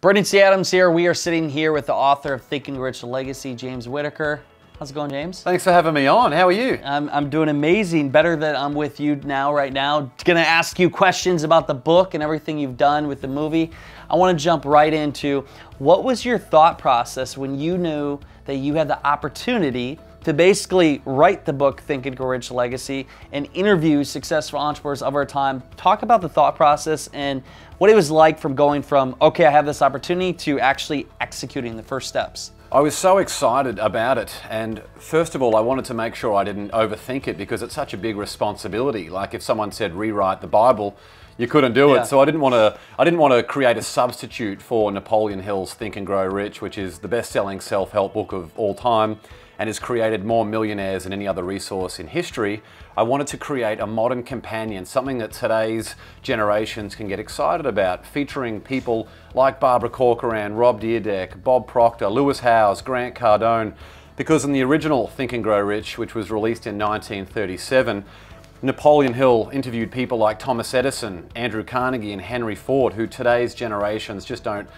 Brendan C. Adams here. We are sitting here with the author of Think and Grow Rich Legacy, James Whittaker. How's it going, James? Thanks for having me on. How are you? I'm doing amazing. Better that I'm with you right now. Gonna ask you questions about the book and everything you've done with the movie. I want to jump right into what was your thought process when you knew that you had the opportunity to basically write the book Think and Grow Rich Legacy and interview successful entrepreneurs of our time. Talk about the thought process and what it was like from going from, okay, I have this opportunity, to actually executing the first steps. I was so excited about it, and first of all I wanted to make sure I didn't overthink it because it's such a big responsibility. Like if someone said rewrite the Bible, you couldn't do it. So I didn't want to create a substitute for Napoleon Hill's Think and Grow Rich, which is the best-selling self-help book of all time and has created more millionaires than any other resource in history. I wanted to create a modern companion, something that today's generations can get excited about, featuring people like Barbara Corcoran, Rob Dyrdek, Bob Proctor, Lewis Howes, Grant Cardone, because in the original Think and Grow Rich, which was released in 1937, Napoleon Hill interviewed people like Thomas Edison, Andrew Carnegie, and Henry Ford, who today's generations just don't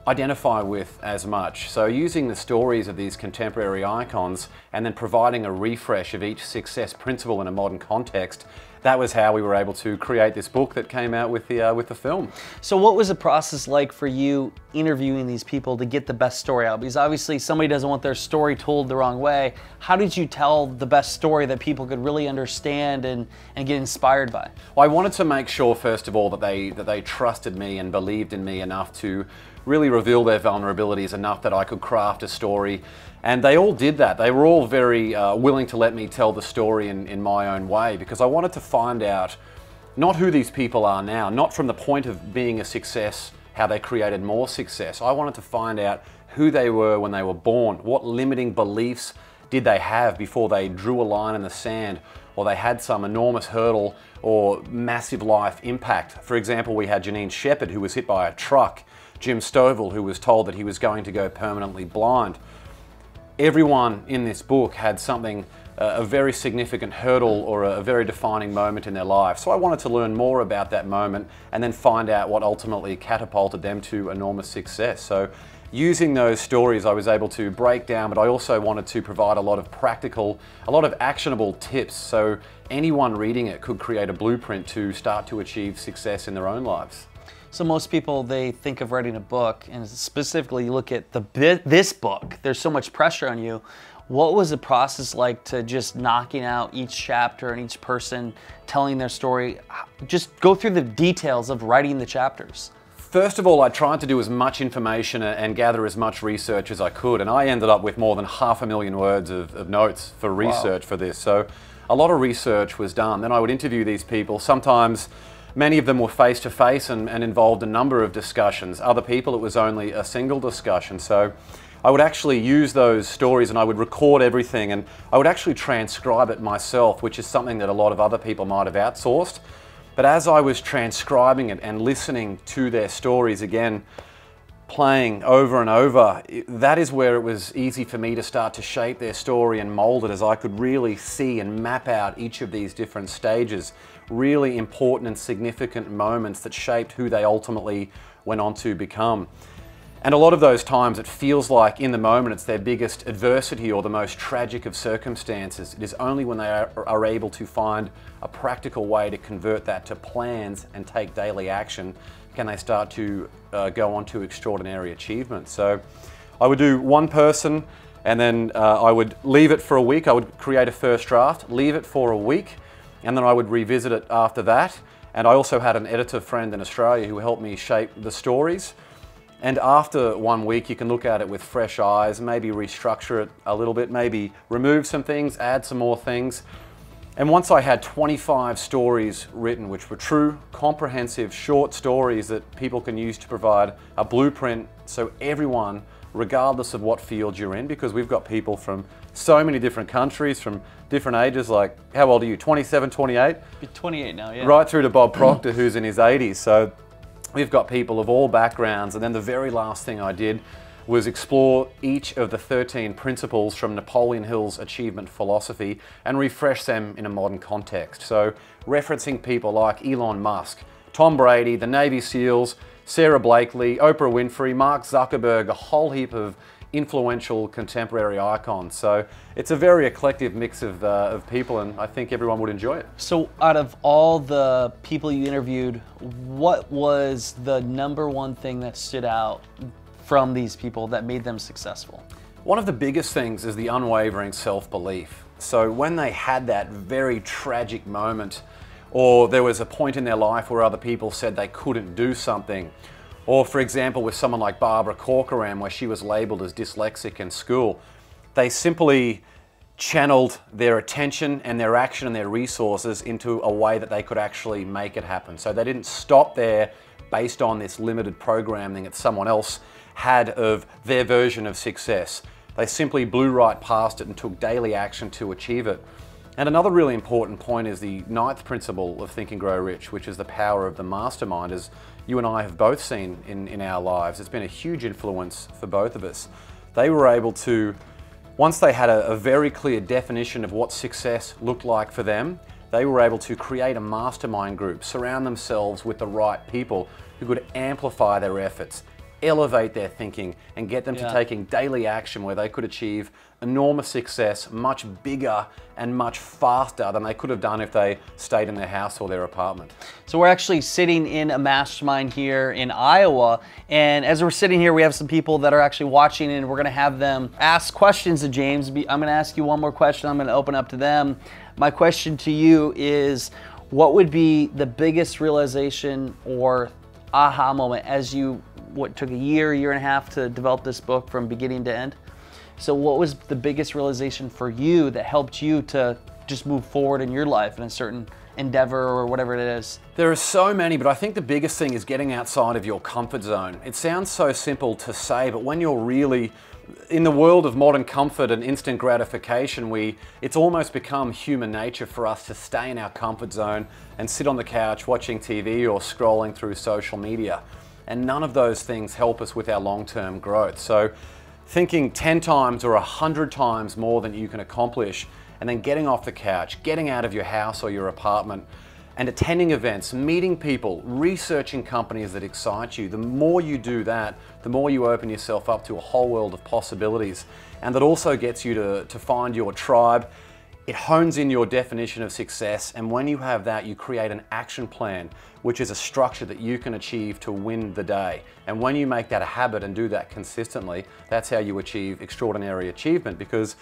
identify with as much. So using the stories of these contemporary icons and then providing a refresh of each success principle in a modern context, that was how we were able to create this book that came out with the film. So what was the process like for you interviewing these people to get the best story out? Because obviously somebody doesn't want their story told the wrong way. How did you tell the best story that people could really understand and get inspired by? Well, I wanted to make sure, first of all, that they trusted me and believed in me enough to really reveal their vulnerabilities enough that I could craft a story. And they all did that. They were all very willing to let me tell the story in my own way, because I wanted to find out not who these people are now, not from the point of being a success, how they created more success. I wanted to find out who they were when they were born. What limiting beliefs did they have before they drew a line in the sand, or they had some enormous hurdle or massive life impact. For example, we had Janine Shepherd, who was hit by a truck, Jim Stovall, who was told that he was going to go permanently blind. Everyone in this book had something, a very significant hurdle or a very defining moment in their life. So I wanted to learn more about that moment and then find out what ultimately catapulted them to enormous success. So using those stories, I was able to break down, but I also wanted to provide a lot of practical, a lot of actionable tips, so anyone reading it could create a blueprint to start to achieve success in their own lives. So most people, they think of writing a book, and specifically you look at this book, there's so much pressure on you. What was the process like to just knocking out each chapter and each person telling their story? Just go through the details of writing the chapters. First of all, I tried to do as much information and gather as much research as I could, and I ended up with more than 500,000 words of notes for research for this. So a lot of research was done. Then I would interview these people. Sometimes many of them were face-to-face and involved a number of discussions. Other people, it was only a single discussion. So I would actually use those stories and I would record everything, and I would actually transcribe it myself, which is something that a lot of other people might have outsourced. But as I was transcribing it and listening to their stories again, playing over and over, that is where it was easy for me to start to shape their story and mold it, as I could really see and map out each of these different stages, really important and significant moments that shaped who they ultimately went on to become. And a lot of those times it feels like in the moment it's their biggest adversity or the most tragic of circumstances. It is only when they are able to find a practical way to convert that to plans and take daily action can they start to go on to extraordinary achievements. So I would do one person, and then I would leave it for a week. I would create a first draft, leave it for a week, and then I would revisit it after that. And I also had an editor friend in Australia who helped me shape the stories. And after 1 week, you can look at it with fresh eyes, maybe restructure it a little bit, maybe remove some things, add some more things. And once I had 25 stories written, which were true, comprehensive, short stories that people can use to provide a blueprint so everyone, regardless of what field you're in, because we've got people from so many different countries, from different ages, like, how old are you, 27, 28? You're 28 now, yeah. Right through to Bob Proctor, who's in his 80s. So we've got people of all backgrounds. And then the very last thing I did was explore each of the 13 principles from Napoleon Hill's achievement philosophy and refresh them in a modern context. So referencing people like Elon Musk, Tom Brady, the Navy SEALs, Sarah Blakely, Oprah Winfrey, Mark Zuckerberg, a whole heap of influential contemporary icons. So it's a very eclectic mix of people, and I think everyone would enjoy it. So out of all the people you interviewed, what was the #1 thing that stood out from these people that made them successful? One of the biggest things is the unwavering self-belief. So when they had that very tragic moment, or there was a point in their life where other people said they couldn't do something, or for example with someone like Barbara Corcoran where she was labelled as dyslexic in school, they simply channeled their attention and their action and their resources into a way that they could actually make it happen. So they didn't stop there based on this limited programming that someone else had of their version of success. They simply blew right past it and took daily action to achieve it. And another really important point is the 9th principle of Think and Grow Rich, which is the power of the mastermind, as you and I have both seen in our lives. It's been a huge influence for both of us. They were able to, once they had a very clear definition of what success looked like for them, they were able to create a mastermind group, surround themselves with the right people who could amplify their efforts, elevate their thinking, and get them to taking daily action where they could achieve enormous success much bigger and much faster than they could have done if they stayed in their house or their apartment. So we're actually sitting in a mastermind here in Iowa, and as we're sitting here we have some people that are actually watching, and we're going to have them ask questions to James. I'm going to ask you one more question, I'm going to open up to them. My question to you is, what would be the biggest realization or aha moment as you took a year and a half to develop this book from beginning to end? So what was the biggest realization for you that helped you to just move forward in your life in a certain endeavor or whatever it is? There are so many, but I think the biggest thing is getting outside of your comfort zone. It sounds so simple to say, but when you're really in the world of modern comfort and instant gratification, it's almost become human nature for us to stay in our comfort zone and sit on the couch watching TV or scrolling through social media. And none of those things help us with our long-term growth. So thinking 10 times or 100 times more than you can accomplish, and then getting off the couch, getting out of your house or your apartment, and attending events, meeting people, researching companies that excite you. The more you do that, the more you open yourself up to a whole world of possibilities. And that also gets you to find your tribe. It hones in your definition of success, and when you have that, you create an action plan, which is a structure that you can achieve to win the day. And when you make that a habit and do that consistently, that's how you achieve extraordinary achievement. Because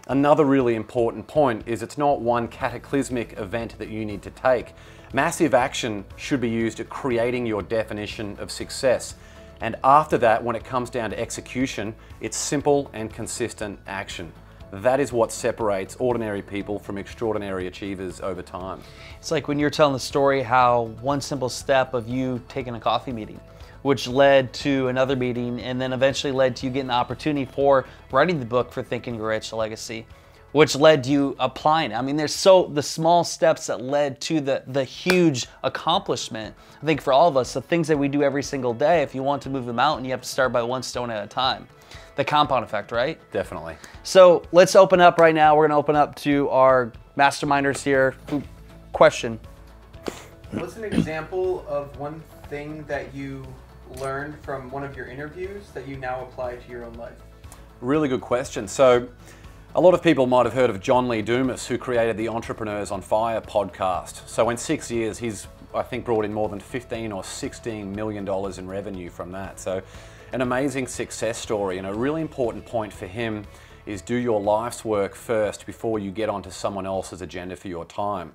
another really important point is it's not one cataclysmic event that you need to take. Massive action should be used at creating your definition of success. And after that, when it comes down to execution, it's simple and consistent action. That is what separates ordinary people from extraordinary achievers over time. It's like when you're telling the story how one simple step of you taking a coffee meeting, which led to another meeting, and then eventually led to you getting the opportunity for writing the book for Think and Grow Rich, A Legacy, which led to you applying. I mean, there's the small steps that led to the huge accomplishment. I think for all of us, the things that we do every single day, if you want to move the mountain, you have to start by one stone at a time. The compound effect, right? Definitely. So let's open up right now. We're gonna open up to our masterminders here. Question. What's an example of one thing that you learned from one of your interviews that you now apply to your own life? Really good question. So a lot of people might have heard of John Lee Dumas, who created the Entrepreneurs on Fire podcast. So in 6 years, he's, I think, brought in more than $15 or $16 million in revenue from that. So an amazing success story, and a really important point for him is do your life's work first before you get onto someone else's agenda for your time.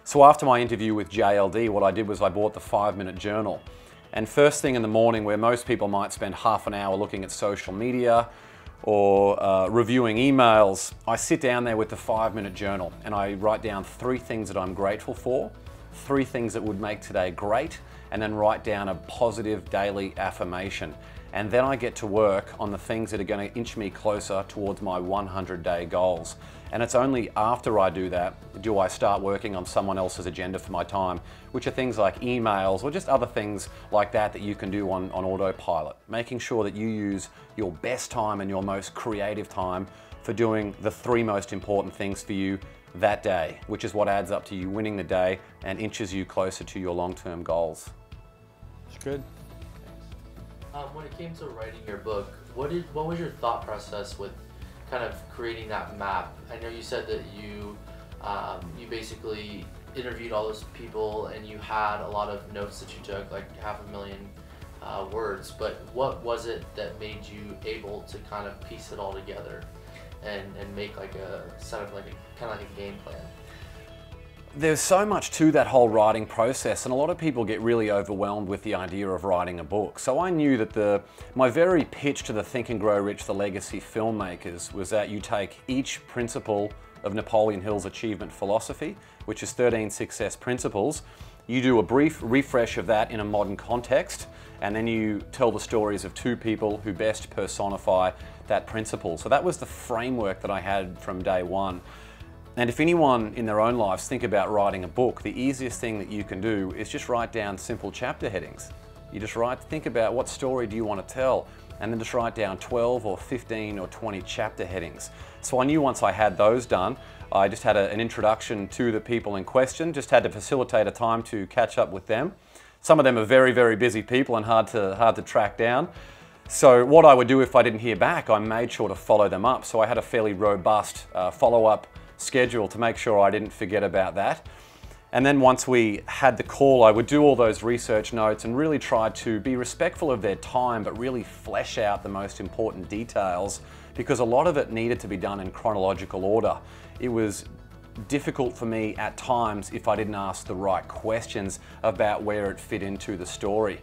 So after my interview with JLD, what I did was I bought the 5-minute journal. And first thing in the morning, where most people might spend half an hour looking at social media or reviewing emails, I sit down there with the 5-minute journal and I write down 3 things that I'm grateful for, 3 things that would make today great, and then write down a positive daily affirmation. And then I get to work on the things that are going to inch me closer towards my 100-day goals. And it's only after I do that do I start working on someone else's agenda for my time, which are things like emails or just other things like that you can do on autopilot. Making sure that you use your best time and your most creative time for doing the 3 most important things for you that day, which is what adds up to you winning the day and inches you closer to your long-term goals. That's good. When it came to writing your book, what was your thought process with kind of creating that map? I know you said that you basically interviewed all those people and you had a lot of notes that you took, like 500,000 words, but what was it that made you able to kind of piece it all together and make like a set of like a kind of like a game plan? There's so much to that whole writing process, and a lot of people get really overwhelmed with the idea of writing a book. So I knew that my very pitch to the Think and Grow Rich, the legacy filmmakers, was that you take each principle of Napoleon Hill's achievement philosophy, which is 13 success principles, you do a brief refresh of that in a modern context, and then you tell the stories of two people who best personify that principle. So that was the framework that I had from day one. And if anyone in their own lives think about writing a book, the easiest thing that you can do is just write down simple chapter headings. You just think about what story do you want to tell, and then just write down 12 or 15 or 20 chapter headings. So I knew once I had those done, I just had an introduction to the people in question, just had to facilitate a time to catch up with them. Some of them are very, very busy people and hard to track down. So what I would do if I didn't hear back, I made sure to follow them up. So I had a fairly robust follow-up schedule to make sure I didn't forget about that. And then once we had the call, I would do all those research notes and really try to be respectful of their time, but really flesh out the most important details, because a lot of it needed to be done in chronological order. It was difficult for me at times if I didn't ask the right questions about where it fit into the story.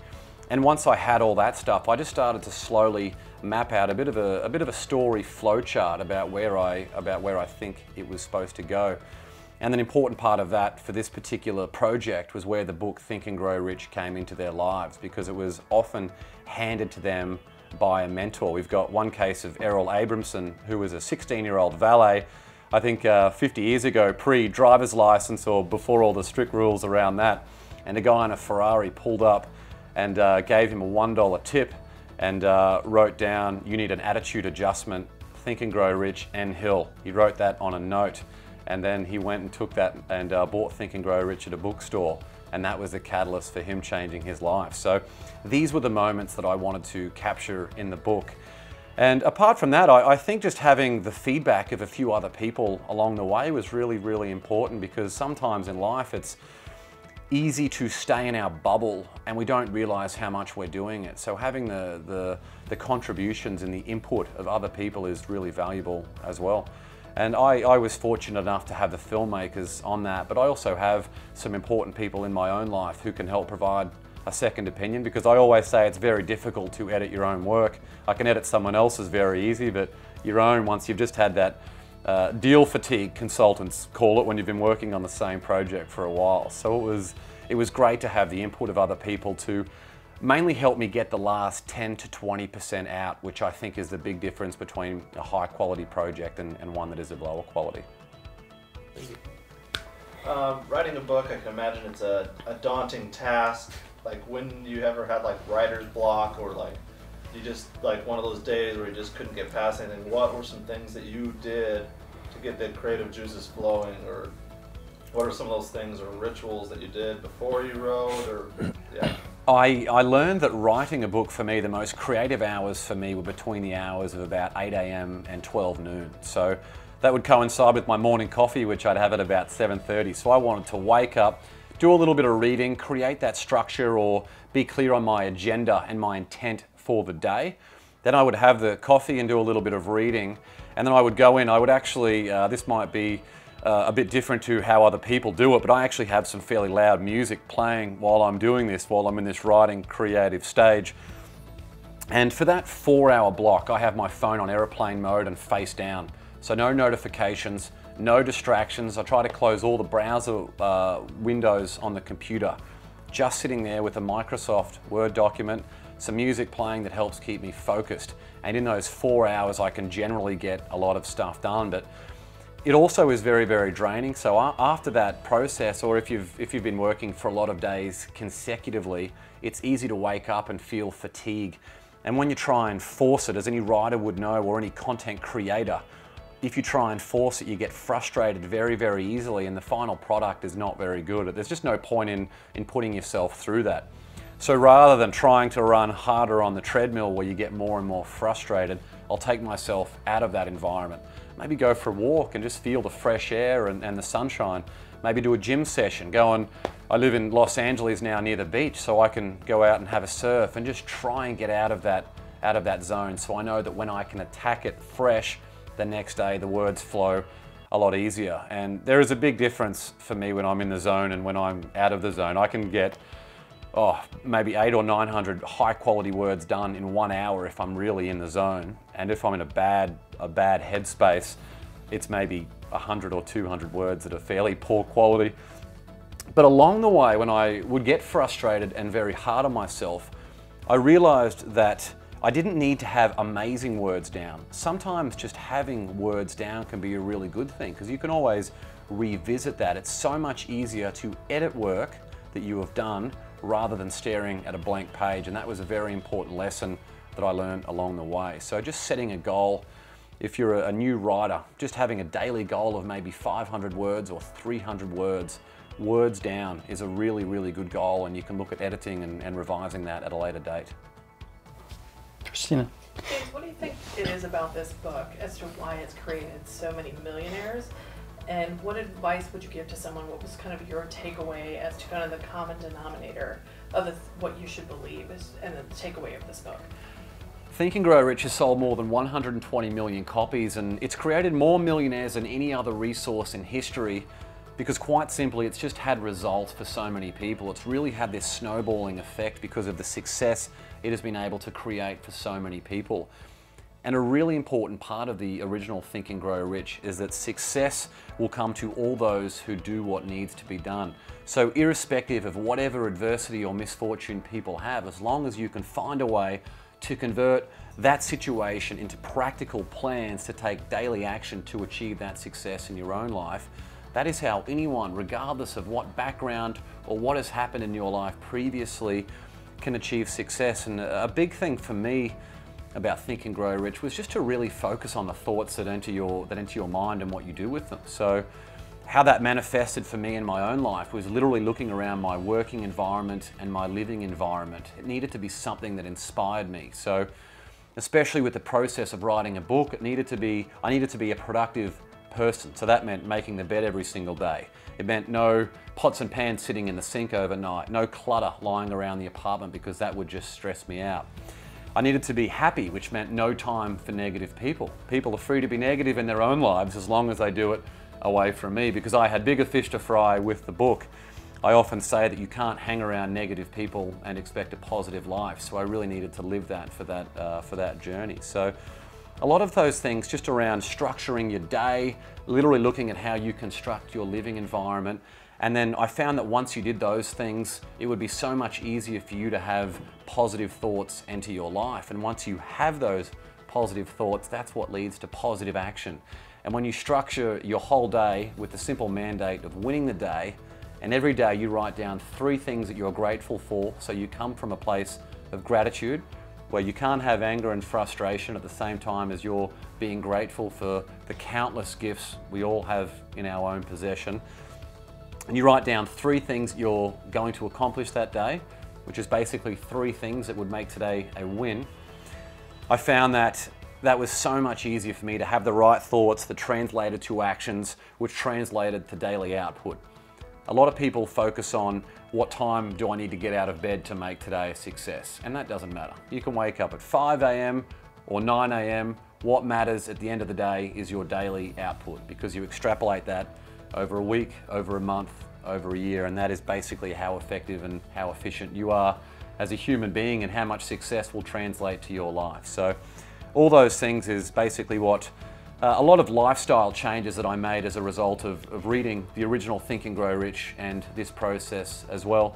And once I had all that stuff, I just started to slowly map out a bit of a story flowchart about where I think it was supposed to go. And an important part of that for this particular project was where the book Think and Grow Rich came into their lives, because it was often handed to them by a mentor. We've got one case of Errol Abramson, who was a 16-year-old valet, I think 50 years ago, pre-driver's license or before all the strict rules around that. And a guy in a Ferrari pulled up and gave him a $1 tip and wrote down, "You need an attitude adjustment, Think and Grow Rich, N Hill." He wrote that on a note, and then he went and took that and bought Think and Grow Rich at a bookstore, and that was the catalyst for him changing his life. So these were the moments that I wanted to capture in the book. And apart from that, I think just having the feedback of a few other people along the way was really, really important, because sometimes in life it's easy to stay in our bubble and we don't realize how much we're doing it. So having the contributions and the input of other people is really valuable as well. And I was fortunate enough to have the filmmakers on that, but I also have some important people in my own life who can help provide a second opinion, because I always say it's very difficult to edit your own work. I can edit someone else's very easy, but your own, once you've just had that deal fatigue, consultants call it, when you've been working on the same project for a while. So it was great to have the input of other people to mainly help me get the last 10 to 20% out, which I think is the big difference between a high quality project and one that is of lower quality. Thank you. Writing a book, I can imagine it's a daunting task. Like, when you ever had like writer's block, or like you just like one of those days where you just couldn't get past anything, what were some things that you did to get the creative juices flowing, or what are some of those things or rituals that you did before you wrote, or yeah? I learned that writing a book, for me, the most creative hours for me were between the hours of about 8 a.m. and 12 noon. So that would coincide with my morning coffee, which I'd have at about 7:30. So I wanted to wake up, do a little bit of reading, create that structure, or be clear on my agenda and my intent for the day. Then I would have the coffee and do a little bit of reading, and then I would go in. I would actually, this might be a bit different to how other people do it, but I actually have some fairly loud music playing while I'm doing this, while I'm in this writing creative stage. And for that 4-hour block, I have my phone on airplane mode and face down. So no notifications, no distractions. I try to close all the browser windows on the computer. Just sitting there with a Microsoft Word document, some music playing that helps keep me focused. And in those 4 hours, I can generally get a lot of stuff done. But it also is very, very draining. So after that process, or if you've been working for a lot of days consecutively, it's easy to wake up and feel fatigue. And when you try and force it, as any writer would know, or any content creator, if you try and force it, you get frustrated very, very easily, and the final product is not very good. There's just no point in putting yourself through that. So rather than trying to run harder on the treadmill where you get more and more frustrated, I'll take myself out of that environment. Maybe go for a walk and just feel the fresh air and the sunshine. Maybe do a gym session. I live in Los Angeles now near the beach, so I can go out and have a surf and just try and get out of that zone, so I know that when I can attack it fresh the next day, the words flow a lot easier. And there is a big difference for me when I'm in the zone and when I'm out of the zone. I can get maybe 800 or 900 high quality words done in 1 hour if I'm really in the zone. And if I'm in a bad headspace, it's maybe 100 or 200 words that are fairly poor quality. But along the way, when I would get frustrated and very hard on myself, I realized that I didn't need to have amazing words down. Sometimes just having words down can be a really good thing, because you can always revisit that. It's so much easier to edit work that you have done rather than staring at a blank page. And that was a very important lesson that I learned along the way. So just setting a goal, if you're a new writer, just having a daily goal of maybe 500 words or 300 words down is a really, really good goal, and you can look at editing and revising that at a later date. Christina. James, what do you think it is about this book as to why it's created so many millionaires? And what advice would you give to someone? What was kind of your takeaway as to kind of the common denominator of what you should believe is, and the takeaway of this book? Think and Grow Rich has sold more than 120 million copies, and it's created more millionaires than any other resource in history, because quite simply it's just had results for so many people. It's really had this snowballing effect because of the success it has been able to create for so many people. And a really important part of the original Think and Grow Rich is that success will come to all those who do what needs to be done. So irrespective of whatever adversity or misfortune people have, as long as you can find a way to convert that situation into practical plans to take daily action to achieve that success in your own life, that is how anyone, regardless of what background or what has happened in your life previously, can achieve success. And a big thing for me about Think and Grow Rich was just to really focus on the thoughts that enter your mind and what you do with them. So how that manifested for me in my own life was literally looking around my working environment and my living environment. It needed to be something that inspired me. So especially with the process of writing a book, I needed to be a productive person. So that meant making the bed every single day. It meant no pots and pans sitting in the sink overnight, no clutter lying around the apartment, because that would just stress me out. I needed to be happy, which meant no time for negative people. People are free to be negative in their own lives as long as they do it away from me, because I had bigger fish to fry with the book. I often say that you can't hang around negative people and expect a positive life. So I really needed to live that for that journey. So a lot of those things just around structuring your day, literally looking at how you construct your living environment. And then I found that once you did those things, it would be so much easier for you to have positive thoughts enter your life. And once you have those positive thoughts, that's what leads to positive action. And when you structure your whole day with the simple mandate of winning the day, and every day you write down 3 things that you're grateful for, so you come from a place of gratitude, where you can't have anger and frustration at the same time as you're being grateful for the countless gifts we all have in our own possession. And you write down 3 things you're going to accomplish that day, which is basically 3 things that would make today a win. I found that that was so much easier for me to have the right thoughts that translated to actions, which translated to daily output. A lot of people focus on what time do I need to get out of bed to make today a success, and that doesn't matter. You can wake up at 5 a.m. or 9 a.m. What matters at the end of the day is your daily output, because you extrapolate that over a week, over a month, over a year, and that is basically how effective and how efficient you are as a human being and how much success will translate to your life. So all those things is basically what a lot of lifestyle changes that I made as a result of reading the original Think and Grow Rich and this process as well.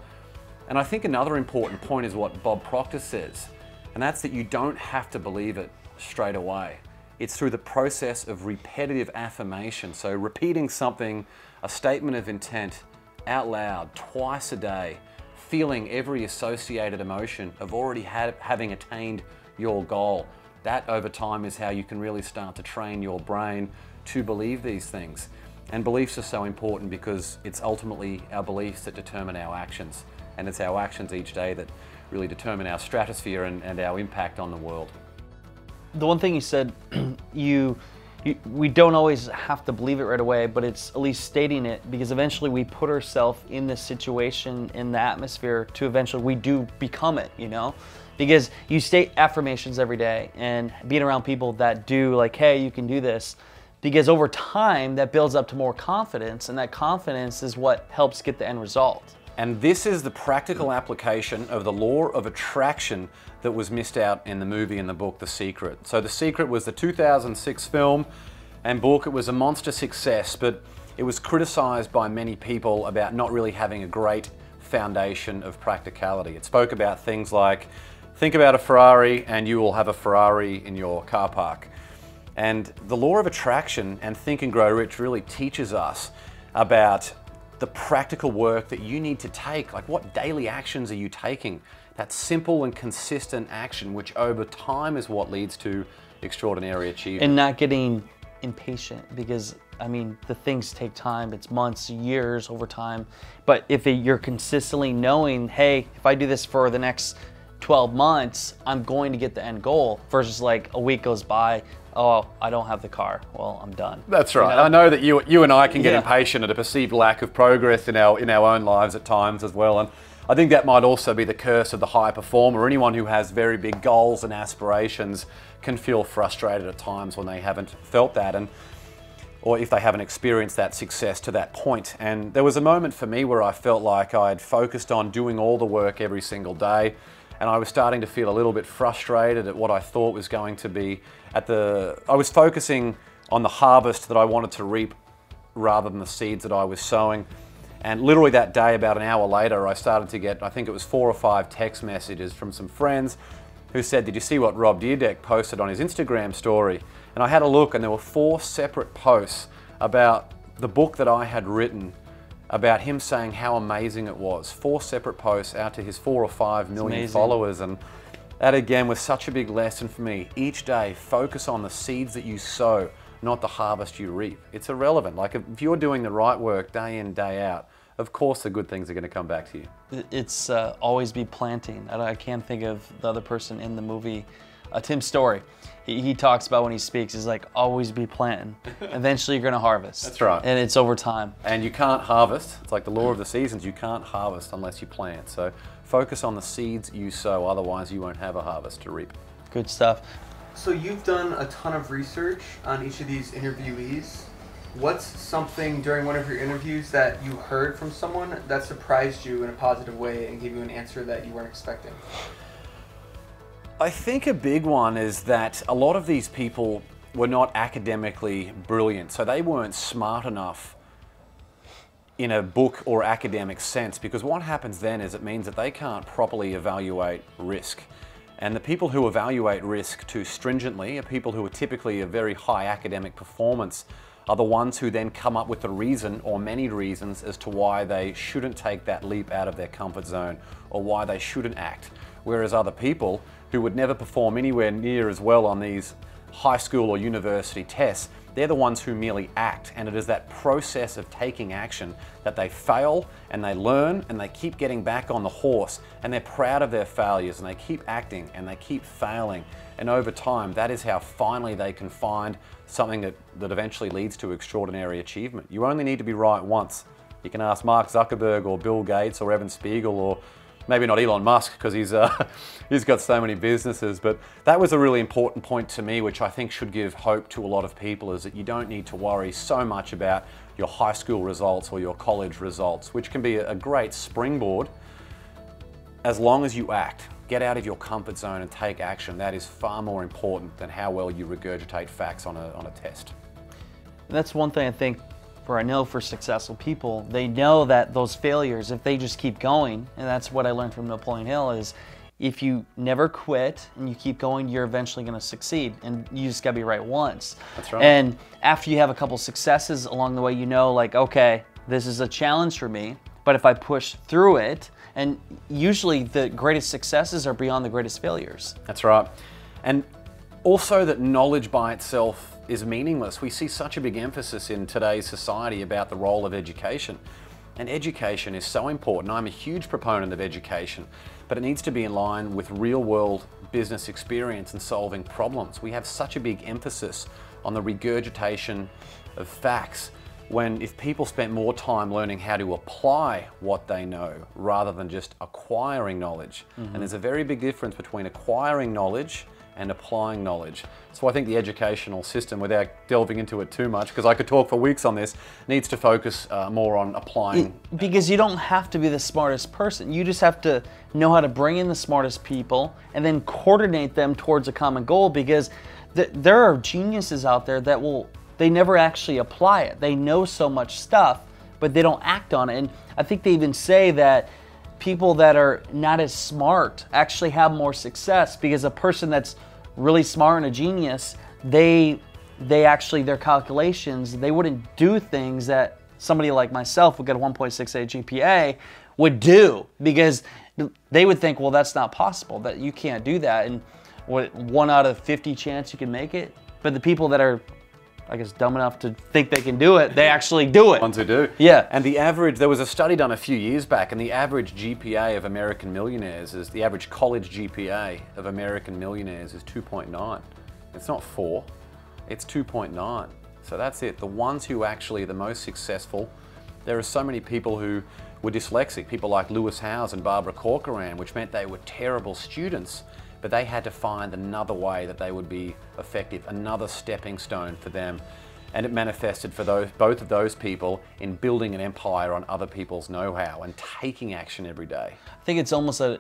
And I think another important point is what Bob Proctor says, and that's that you don't have to believe it straight away. It's through the process of repetitive affirmation. So repeating something, a statement of intent out loud twice a day, feeling every associated emotion of already having attained your goal. That over time is how you can really start to train your brain to believe these things. And beliefs are so important because it's ultimately our beliefs that determine our actions. and it's our actions each day that really determine our stratosphere and our impact on the world. The one thing you said, we don't always have to believe it right away, but it's at least stating it, because eventually we put ourselves in this situation, in the atmosphere, to eventually we do become it, you know? Because you state affirmations every day and being around people that do, like, hey, you can do this, because over time that builds up to more confidence, and that confidence is what helps get the end result. And this is the practical application of the law of attraction that was missed out in the movie and the book, The Secret. So The Secret was the 2006 film and book. It was a monster success, but it was criticized by many people about not really having a great foundation of practicality. It spoke about things like, think about a Ferrari and you will have a Ferrari in your car park. And the law of attraction and Think and Grow Rich really teaches us about the practical work that you need to take. Like, what daily actions are you taking? That simple and consistent action, which over time is what leads to extraordinary achievement. And not getting impatient, because I mean, the things take time. It's months, years over time. But if you're consistently knowing, hey, if I do this for the next 12 months, I'm going to get the end goal, versus like a week goes by, oh, I don't have the car, well, I'm done. That's right. You know? I know that you and I can get impatient at a perceived lack of progress in our own lives at times as well. And I think that might also be the curse of the high performer. Anyone who has very big goals and aspirations can feel frustrated at times when they haven't felt that, or if they haven't experienced that success to that point. And there was a moment for me where I felt like I'd focused on doing all the work every single day, and I was starting to feel a little bit frustrated at what I thought was going to be I was focusing on the harvest that I wanted to reap rather than the seeds that I was sowing. And literally that day, about an hour later, I started to get, I think it was 4 or 5 text messages from some friends who said, did you see what Rob Dyrdek posted on his Instagram story? And I had a look, and there were 4 separate posts about the book that I had written, about him saying how amazing it was. 4 separate posts out to his 4 or 5 million followers. And that again was such a big lesson for me. Each day, focus on the seeds that you sow, not the harvest you reap. It's irrelevant. Like, if you're doing the right work day in, day out, of course the good things are going to come back to you. It's always be planting. I can't think of the other person in the movie, Tim Story. He talks about when he speaks, he's like, always be planting. Eventually you're going to harvest. That's right. And it's over time. And you can't harvest. It's like the law of the seasons. You can't harvest unless you plant. So focus on the seeds you sow, otherwise you won't have a harvest to reap. Good stuff. So you've done a ton of research on each of these interviewees. What's something during one of your interviews that you heard from someone that surprised you in a positive way and gave you an answer that you weren't expecting? I think a big one is that a lot of these people were not academically brilliant, so they weren't smart enough in a book or academic sense, because what happens then is it means that they can't properly evaluate risk. And the people who evaluate risk too stringently are people who are typically of very high academic performance, are the ones who then come up with a reason or many reasons as to why they shouldn't take that leap out of their comfort zone or why they shouldn't act. Whereas other people who would never perform anywhere near as well on these high school or university tests, they're the ones who merely act, and it is that process of taking action that they fail and they learn and they keep getting back on the horse, and they're proud of their failures and they keep acting and they keep failing, and over time that is how finally they can find something that eventually leads to extraordinary achievement. You only need to be right once. You can ask Mark Zuckerberg or Bill Gates or Evan Spiegel, or maybe not Elon Musk because he's got so many businesses, but that was a really important point to me, which I think should give hope to a lot of people, is that you don't need to worry so much about your high school results or your college results, which can be a great springboard as long as you act. Get out of your comfort zone and take action. That is far more important than how well you regurgitate facts on a test. And that's one thing I think, I know for successful people, they know that those failures, if they just keep going, and that's what I learned from Napoleon Hill, is if you never quit and you keep going, you're eventually going to succeed, and you just got to be right once. That's right. And after you have a couple successes along the way, you know, like, okay, this is a challenge for me, but if I push through it, and usually the greatest successes are beyond the greatest failures. That's right. And also that knowledge by itself is meaningless. We see such a big emphasis in today's society about the role of education. And education is so important. I'm a huge proponent of education, but it needs to be in line with real-world business experience and solving problems. We have such a big emphasis on the regurgitation of facts, when if people spent more time learning how to apply what they know rather than just acquiring knowledge. And there's a very big difference between acquiring knowledge and applying knowledge. So I think the educational system, without delving into it too much, because I could talk for weeks on this, needs to focus more on applying. Because you don't have to be the smartest person. You just have to know how to bring in the smartest people and then coordinate them towards a common goal, because there are geniuses out there that they never actually apply it. They know so much stuff, but they don't act on it. And I think they even say that people that are not as smart actually have more success, because a person that's really smart and a genius, they actually, their calculations, they wouldn't do things that somebody like myself who got a 1.68 GPA would do, because they would think, well, that's not possible, that you can't do that. And what, 1 out of 50 chance you can make it? But the people that are, I guess, dumb enough to think they can do it, they actually do it. Ones who do. Yeah. And the average, there was a study done a few years back, and the average GPA of American millionaires is, the average college GPA of American millionaires is 2.9. It's not 4, it's 2.9. So that's it. The ones who actually are the most successful, there are so many people who were dyslexic, people like Lewis Howes and Barbara Corcoran, which meant they were terrible students, but they had to find another way that they would be effective, another stepping stone for them. And it manifested for both of those people in building an empire on other people's know-how and taking action every day. I think it's almost an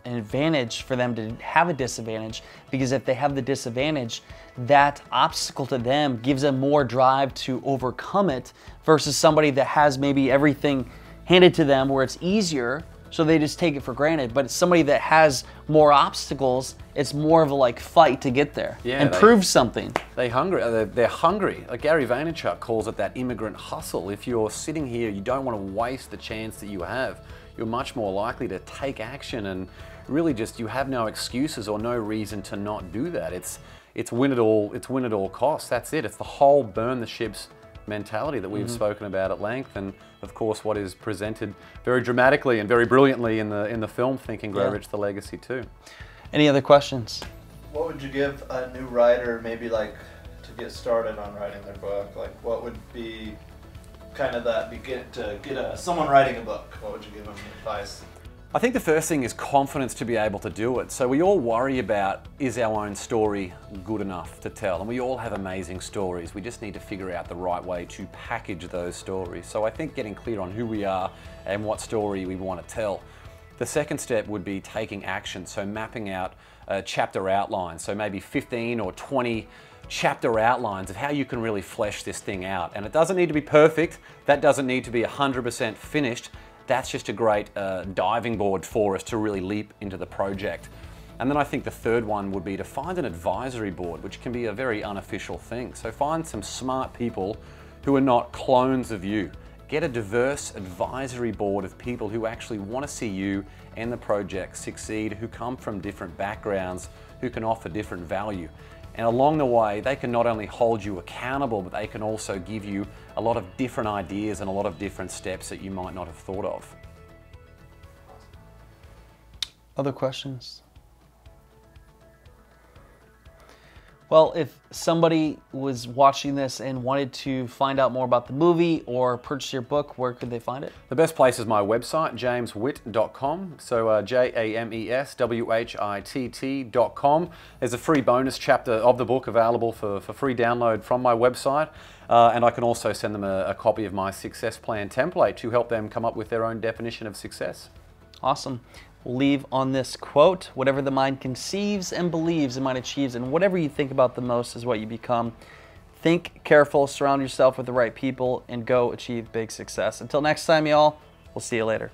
advantage for them to have a disadvantage, because if they have the disadvantage, that obstacle to them gives them more drive to overcome it, versus somebody that has maybe everything handed to them where it's easier, so they just take it for granted. But it's somebody that has more obstacles, it's more of a like fight to get there and prove something. They're hungry. Like Gary Vaynerchuk calls it that immigrant hustle. If you're sitting here, you don't want to waste the chance that you have. You're much more likely to take action, and really just, you have no excuses or no reason to not do that. It's win at all costs. That's it. It's the whole burn the ships mentality that we've spoken about at length, and of course what is presented very dramatically and very brilliantly in the film Think and Grow Rich: The Legacy too. Any other questions? What would you give a new writer, maybe like to get started on writing their book? Like, what would be kind of that someone writing a book? What would you give them advice? I think the first thing is confidence to be able to do it. So we all worry about, is our own story good enough to tell? And we all have amazing stories. We just need to figure out the right way to package those stories. So I think getting clear on who we are and what story we want to tell. The second step would be taking action. So mapping out chapter outlines. So maybe 15 or 20 chapter outlines of how you can really flesh this thing out. And it doesn't need to be perfect. That doesn't need to be 100% finished. That's just a great diving board for us to really leap into the project. And then I think the third one would be to find an advisory board, which can be a very unofficial thing. So find some smart people who are not clones of you. Get a diverse advisory board of people who actually want to see you and the project succeed, who come from different backgrounds, who can offer different value. And along the way, they can not only hold you accountable, but they can also give you a lot of different ideas and a lot of different steps that you might not have thought of. Other questions? Well, if somebody was watching this and wanted to find out more about the movie or purchase your book, where could they find it? The best place is my website, jameswhitt.com. So JamesWhitt.com. There's a free bonus chapter of the book available for free download from my website. And I can also send them a copy of my success plan template to help them come up with their own definition of success. Awesome. We'll leave on this quote: whatever the mind conceives and believes, the mind achieves, and whatever you think about the most is what you become. Think careful, surround yourself with the right people, and go achieve big success. Until next time, y'all, we'll see you later.